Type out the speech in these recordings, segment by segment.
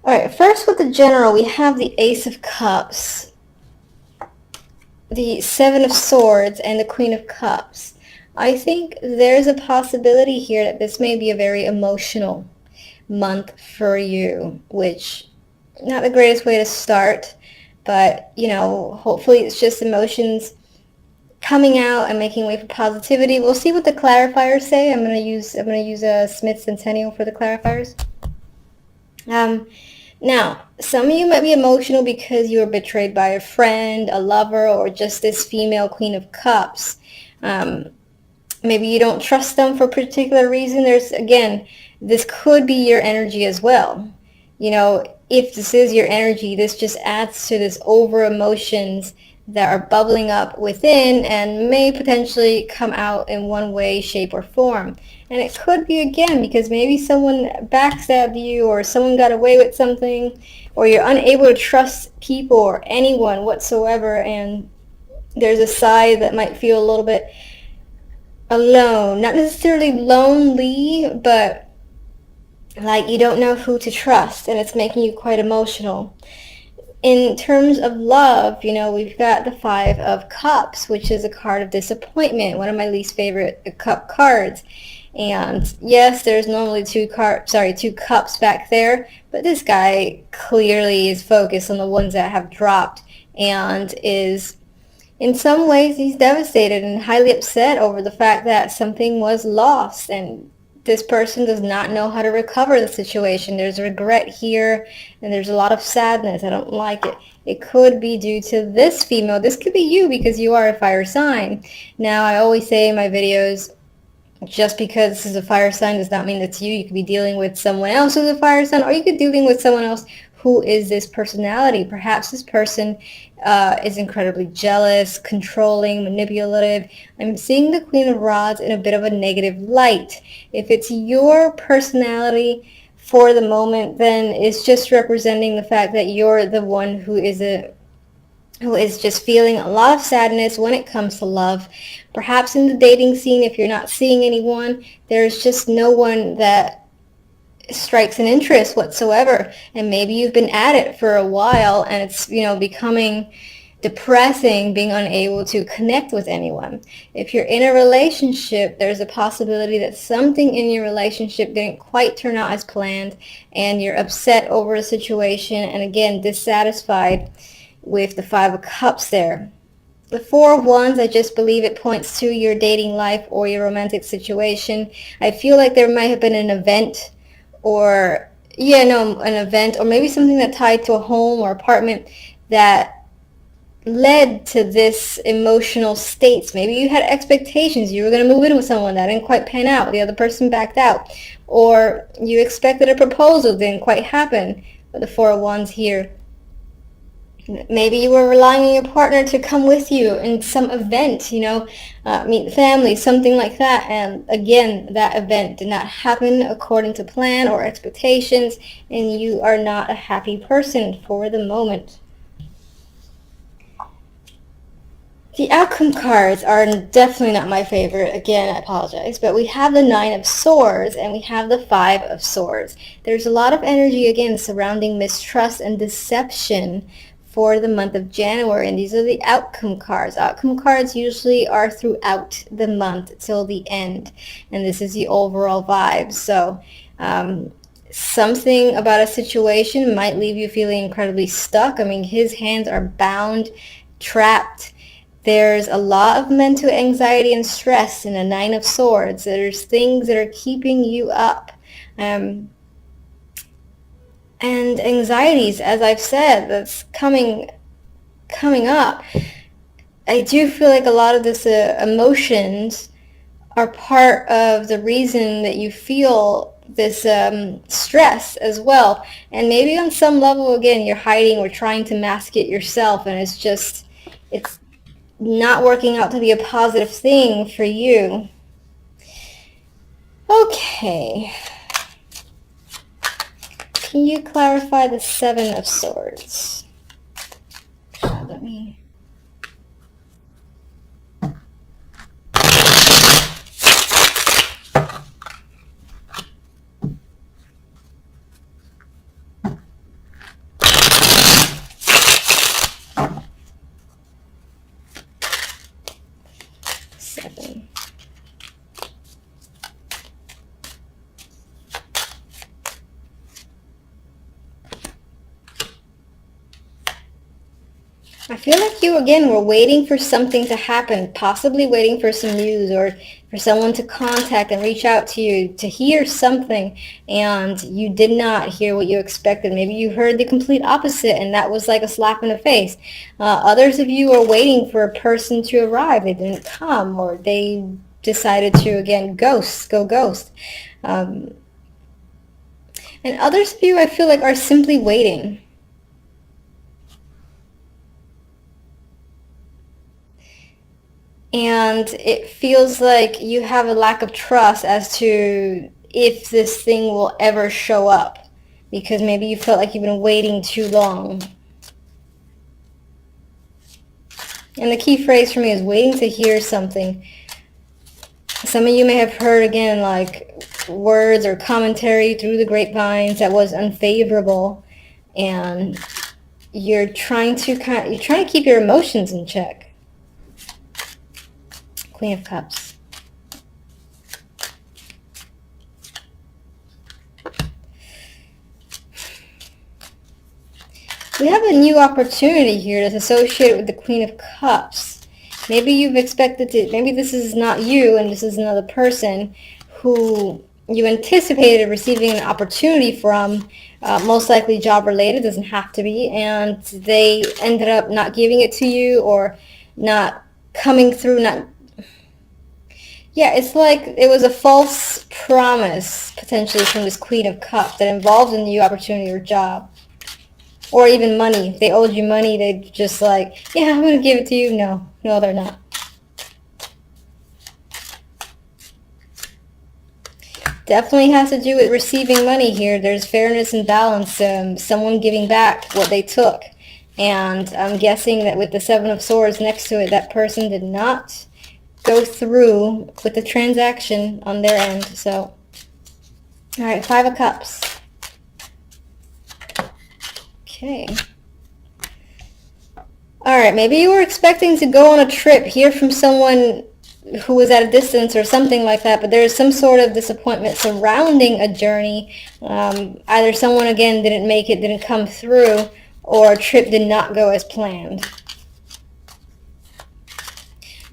Alright, first with the general, we have the Ace of Cups, the Seven of Swords, and the Queen of Cups. I think there's a possibility here that this may be a very emotional month for you, which not the greatest way to start, but hopefully it's just emotions coming out and making way for positivity. We'll see what the clarifiers say. I'm gonna use a Smith Centennial for the clarifiers. Now, some of you might be emotional because you were betrayed by a friend, a lover, or just this female Queen of Cups. Maybe you don't trust them for a particular reason. This could be your energy as well. If this is your energy, this just adds to this over emotions that are bubbling up within and may potentially come out in one way, shape, or form. And it could be, again, because maybe someone backstabbed you or someone got away with something, or you're unable to trust people or anyone whatsoever, and there's a side that might feel a little bit alone. Not necessarily lonely, but like you don't know who to trust, and it's making you quite emotional. In terms of love, we've got the Five of Cups, which is a card of disappointment, one of my least favorite cup cards. And yes, there's normally two cups back there, but this guy clearly is focused on the ones that have dropped and is, in some ways, he's devastated and highly upset over the fact that something was lost, and this person does not know how to recover the situation. There's regret here, and there's a lot of sadness. I don't like it. It could be due to this female. This could be you because you are a fire sign. Now, I always say in my videos, just because this is a fire sign does not mean it's you. You could be dealing with someone else who's a fire sign, or you could be dealing with someone else who is this personality. Perhaps this person is incredibly jealous, controlling, manipulative. I'm seeing the Queen of Rods in a bit of a negative light. If it's your personality for the moment, then it's just representing the fact that you're the one who is just feeling a lot of sadness when it comes to love. Perhaps in the dating scene, if you're not seeing anyone, there's just no one that strikes an interest whatsoever, and maybe you've been at it for a while and it's becoming depressing being unable to connect with anyone. If you're in a relationship, there's a possibility that something in your relationship didn't quite turn out as planned and you're upset over a situation, and again, dissatisfied with the Five of Cups there. The Four of Wands, I just believe it points to your dating life or your romantic situation. I feel like there might have been an event or maybe something that tied to a home or apartment that led to this emotional states. Maybe you had expectations. You were going to move in with someone that didn't quite pan out. The other person backed out. Or you expected a proposal, didn't quite happen. But the Four of Wands here. Maybe you were relying on your partner to come with you in some event, meet family, something like that. And again, that event did not happen according to plan or expectations, and you are not a happy person for the moment. The outcome cards are definitely not my favorite. Again, I apologize. But we have the Nine of Swords and we have the Five of Swords. There's a lot of energy, again, surrounding mistrust and deception for the month of January, and these are the outcome cards. Outcome cards usually are throughout the month till the end, and this is the overall vibe. So something about a situation might leave you feeling incredibly stuck. I mean, his hands are bound, trapped. There's a lot of mental anxiety and stress in the Nine of Swords. There's things that are keeping you up. And anxieties, as I've said, that's coming up. I do feel like a lot of this emotions are part of the reason that you feel this stress as well. And maybe on some level, again, you're hiding or trying to mask it yourself, and it's not working out to be a positive thing for you. Okay. Can you clarify the Seven of Swords? Let me... I feel like you, again, were waiting for something to happen, possibly waiting for some news or for someone to contact and reach out to you to hear something, and you did not hear what you expected. Maybe you heard the complete opposite, and that was like a slap in the face. Others of you are waiting for a person to arrive. They didn't come, or they decided to, again, go ghost. And others of you, I feel like, are simply waiting. And it feels like you have a lack of trust as to if this thing will ever show up, because maybe you felt like you've been waiting too long. And the key phrase for me is waiting to hear something. Some of you may have heard, again, like words or commentary through the grapevines that was unfavorable, and you're trying to keep your emotions in check. Queen of Cups. We have a new opportunity here that's associated with the Queen of Cups. Maybe you've expected to, maybe this is not you and this is another person who you anticipated receiving an opportunity from, most likely job related, doesn't have to be, and they ended up not giving it to you or not coming through, Yeah, it's like it was a false promise, potentially, from this Queen of Cups that involved a new opportunity or job. Or even money. If they owed you money, they'd just like, yeah, I'm going to give it to you. No, they're not. Definitely has to do with receiving money here. There's fairness and balance. Someone giving back what they took. And I'm guessing that with the Seven of Swords next to it, that person did not go through with the transaction on their end. So, all right, Five of Cups. Okay. All right, maybe you were expecting to go on a trip, hear from someone who was at a distance or something like that, but there is some sort of disappointment surrounding a journey. Either someone, again, didn't make it, didn't come through, or a trip did not go as planned.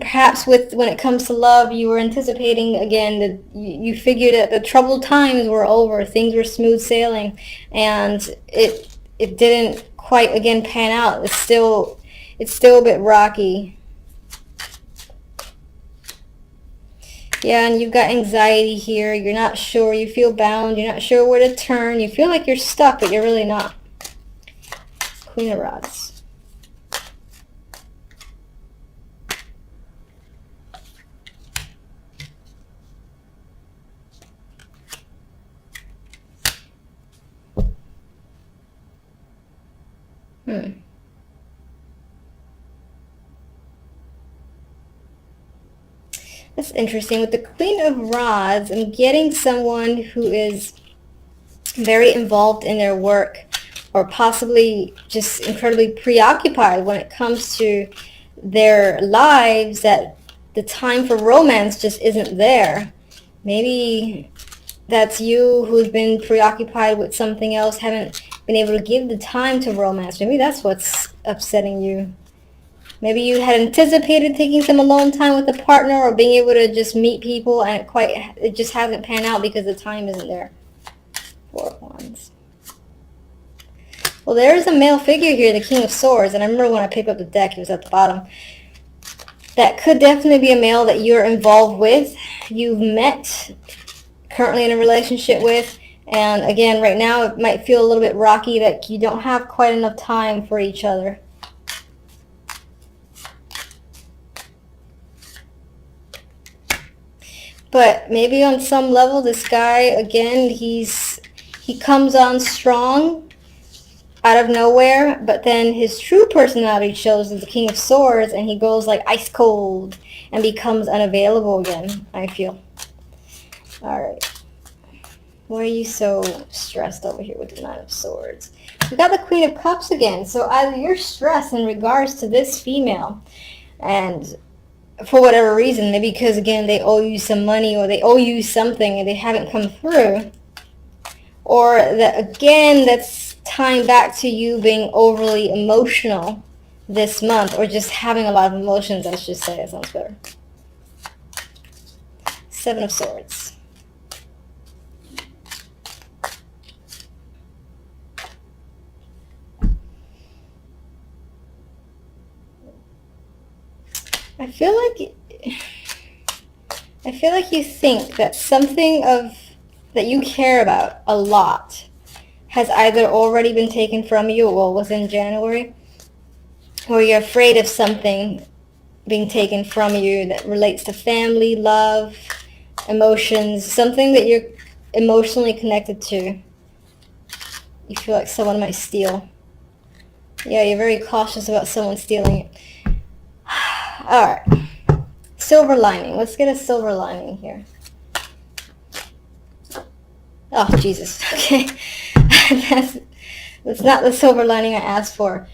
Perhaps when it comes to love, you were anticipating, again, that you figured that the troubled times were over, things were smooth sailing, and it didn't quite, again, pan out. It's still a bit rocky. Yeah, and you've got anxiety here. You're not sure. You feel bound. You're not sure where to turn. You feel like you're stuck, but you're really not. Queen of Rods. That's interesting. With the Queen of Rods, I'm getting someone who is very involved in their work, or possibly just incredibly preoccupied when it comes to their lives, that the time for romance just isn't there. Maybe that's you who's been preoccupied with something else, haven't been able to give the time to romance. Maybe that's what's upsetting you. Maybe you had anticipated taking some alone time with a partner or being able to just meet people, and it just hasn't panned out because the time isn't there. Four of Wands. Well, there's a male figure here, the King of Swords, and I remember when I picked up the deck, he was at the bottom. That could definitely be a male that you're involved with, you've met, currently in a relationship with, and again, right now it might feel a little bit rocky, that you don't have quite enough time for each other. But maybe on some level, this guy, again, he comes on strong out of nowhere, but then his true personality shows as the King of Swords, and he goes like ice cold and becomes unavailable again, I feel. All right. Why are you so stressed over here with the Nine of Swords? We got the Queen of Cups again. So either you're stressed in regards to this female, and for whatever reason, maybe because, again, they owe you some money or they owe you something and they haven't come through, or that, again, that's tying back to you being overly emotional this month, or just having a lot of emotions, I should say. That sounds better. Seven of Swords. I feel like you think that something that you care about a lot has either already been taken from you, well, within January, or you're afraid of something being taken from you that relates to family, love, emotions, something that you're emotionally connected to. You feel like someone might steal. Yeah, you're very cautious about someone stealing it. Alright. Silver lining. Let's get a silver lining here. Oh, Jesus. Okay. That's not the silver lining I asked for.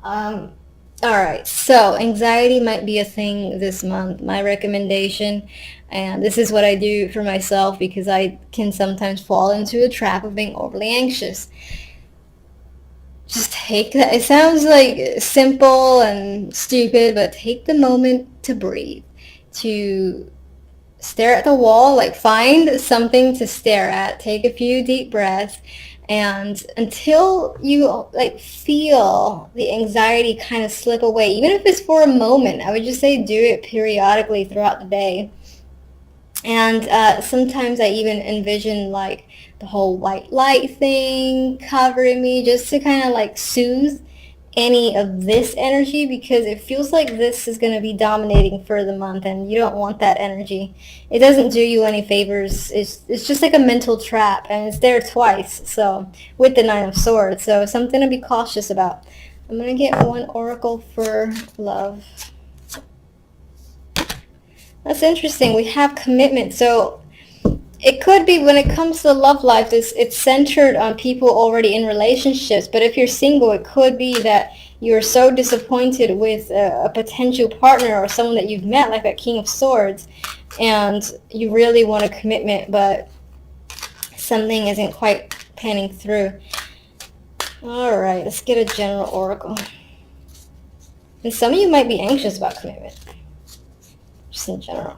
Alright, so anxiety might be a thing this month. My recommendation, and this is what I do for myself because I can sometimes fall into a trap of being overly anxious. Just take that. It sounds like simple and stupid, but take the moment to breathe, to stare at the wall, like find something to stare at, take a few deep breaths, and until you like feel the anxiety kind of slip away, even if it's for a moment, I would just say do it periodically throughout the day. And sometimes I even envision like the whole white light thing covering me just to kind of like soothe any of this energy, because it feels like this is going to be dominating for the month and you don't want that energy. It doesn't do you any favors. It's just like a mental trap, and it's there twice, so with the Nine of Swords, so something to be cautious about. I'm going to get one oracle for love. That's interesting. We have commitment. So it could be when it comes to love life, it's centered on people already in relationships. But if you're single, it could be that you're so disappointed with a potential partner or someone that you've met, like that King of Swords, and you really want a commitment, but something isn't quite panning through. All right, let's get a general oracle. And some of you might be anxious about commitment, just in general.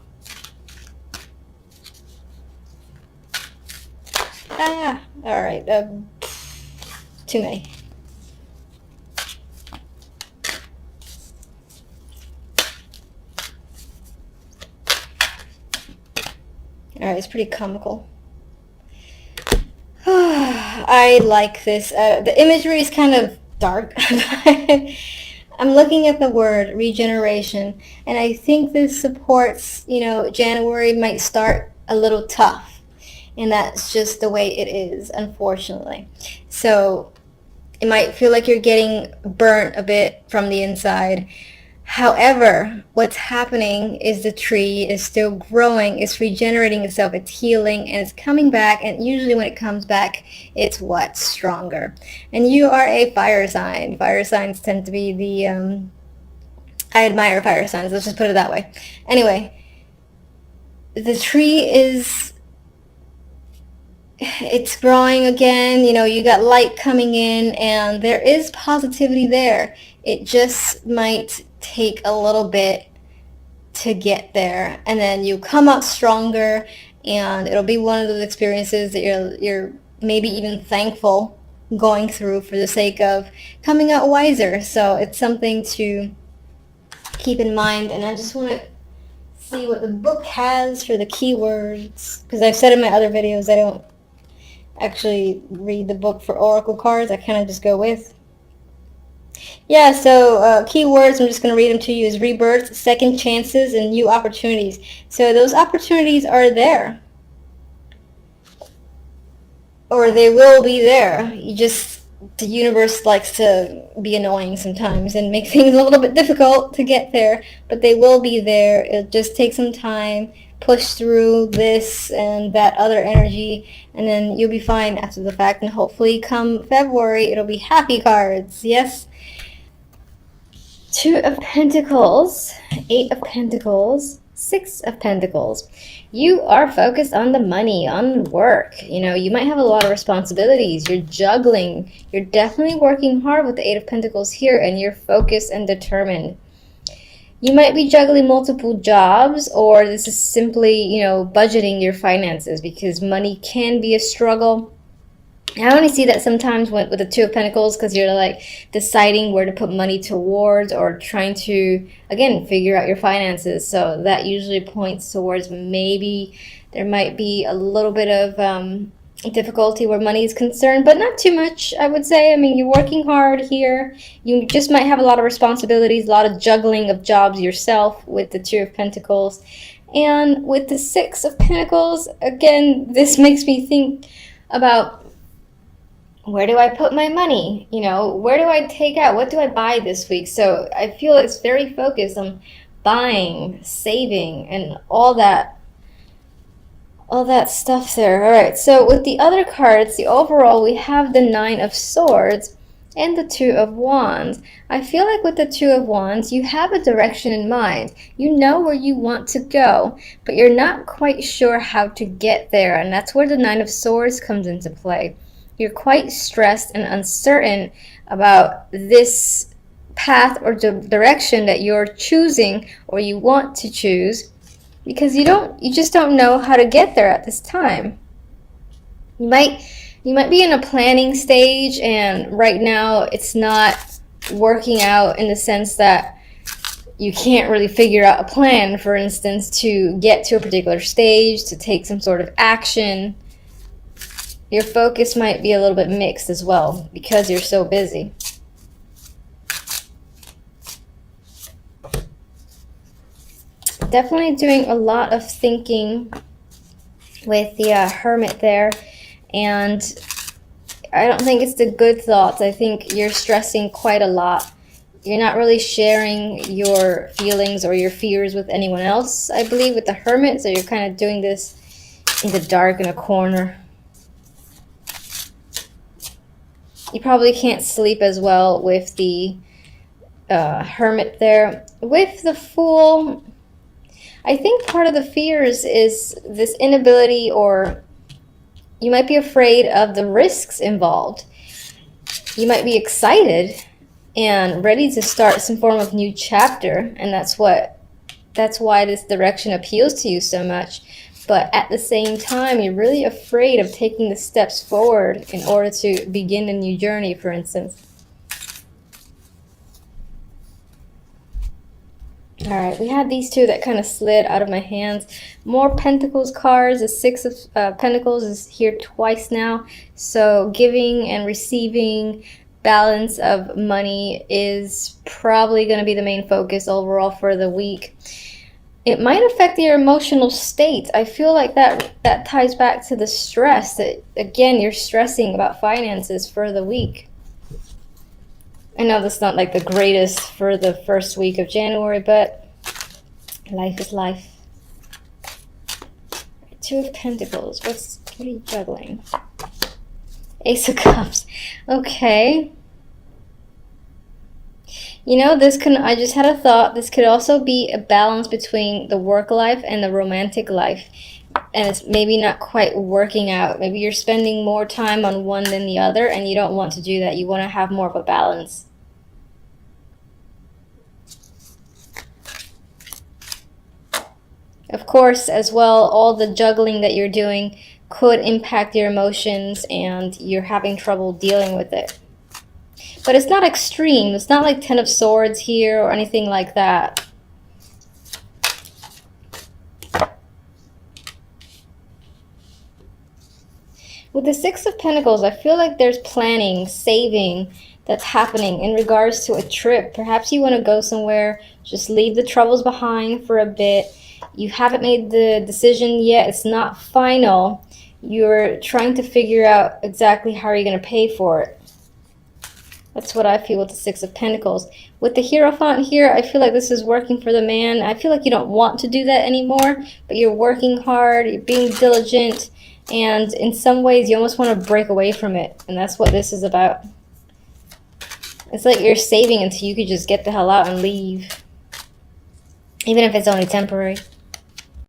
All right, too many. All right, it's pretty comical. I like this. The imagery is kind of dark. I'm looking at the word regeneration, and I think this supports, January might start a little tough, and that's just the way it is, unfortunately. So it might feel like you're getting burnt a bit from the inside. However, what's happening is the tree is still growing, it's regenerating itself, it's healing, and it's coming back, and usually when it comes back, it's what's stronger. And you are a fire sign. Fire signs tend to be the, I admire fire signs, let's just put it that way. Anyway, the tree it's growing again, you got light coming in, and there is positivity there. It just might take a little bit to get there, and then you come out stronger, and it'll be one of those experiences that you're maybe even thankful going through for the sake of coming out wiser. So it's something to keep in mind. And I just want to see what the book has for the keywords, because I've said in my other videos I don't actually read the book for oracle cards. I kind of just go with. Yeah, so keywords, I'm just going to read them to you, is rebirth, second chances, and new opportunities. So those opportunities are there. Or they will be there. The universe likes to be annoying sometimes and make things a little bit difficult to get there, but they will be there. It'll just take some time, push through this and that other energy, and then you'll be fine after the fact, and hopefully come February, it'll be happy cards. Yes. Two of Pentacles, Eight of Pentacles, Six of Pentacles. You are focused on the money, on work. You know, you might have a lot of responsibilities. You're juggling. You're definitely working hard with the Eight of Pentacles here, and you're focused and determined. You might be juggling multiple jobs, or this is simply, you know, budgeting your finances, because money can be a struggle. I only see that sometimes with the Two of Pentacles, because you're like deciding where to put money towards, or trying to, again, figure out your finances. So that usually points towards maybe there might be a little bit of difficulty where money is concerned, but not too much, I would say. I mean, you're working hard here. You just might have a lot of responsibilities, a lot of juggling of jobs yourself with the Two of Pentacles. And with the Six of Pentacles, again, this makes me think about, where do I put my money? You know, where do I take out? What do I buy this week? So I feel it's very focused on buying, saving, and all that stuff there. All right, so with the other cards, the overall, we have the Nine of Swords and the Two of Wands. I feel like with the Two of Wands, you have a direction in mind. You know where you want to go, but you're not quite sure how to get there, and that's where the Nine of Swords comes into play. You're quite stressed and uncertain about this path or direction that you're choosing, or you want to choose, because you just don't know how to get there at this time. You might be in a planning stage, and right now it's not working out in the sense that you can't really figure out a plan, for instance, to get to a particular stage, to take some sort of action. Your focus might be a little bit mixed as well, because you're so busy. Definitely doing a lot of thinking with the Hermit there, and I don't think it's the good thoughts. I think you're stressing quite a lot. You're not really sharing your feelings or your fears with anyone else, I believe, with the Hermit, so you're kind of doing this in the dark in a corner. You probably can't sleep as well with the Hermit there. With the Fool, I think part of the fears is this inability, or you might be afraid of the risks involved. You might be excited and ready to start some form of new chapter, and that's why this direction appeals to you so much. But at the same time, you're really afraid of taking the steps forward in order to begin a new journey, for instance. All right, we had these two that kind of slid out of my hands. More Pentacles cards. The Six of Pentacles is here twice now. So giving and receiving, balance of money is probably going to be the main focus overall for the week. It might affect your emotional state. I feel like that ties back to the stress. That, again, you're stressing about finances for the week. I know that's not like the greatest for the first week of January, but life is life. Two of Pentacles. What are you juggling? Ace of Cups. Okay. You know, I just had a thought. This could also be a balance between the work life and the romantic life. And it's maybe not quite working out. Maybe you're spending more time on one than the other, and you don't want to do that. You want to have more of a balance. Of course, as well, all the juggling that you're doing could impact your emotions, and you're having trouble dealing with it. But it's not extreme. It's not like Ten of Swords here or anything like that. With the Six of Pentacles, I feel like there's planning, saving that's happening in regards to a trip. Perhaps you want to go somewhere, just leave the troubles behind for a bit. You haven't made the decision yet. It's not final. You're trying to figure out exactly how you're going to pay for it. That's what I feel with the Six of Pentacles. With the Hierophant here, I feel like this is working for the man. I feel like you don't want to do that anymore, but you're working hard, you're being diligent, and in some ways you almost want to break away from it, and that's what this is about. It's like you're saving until you could just get the hell out and leave, even if it's only temporary.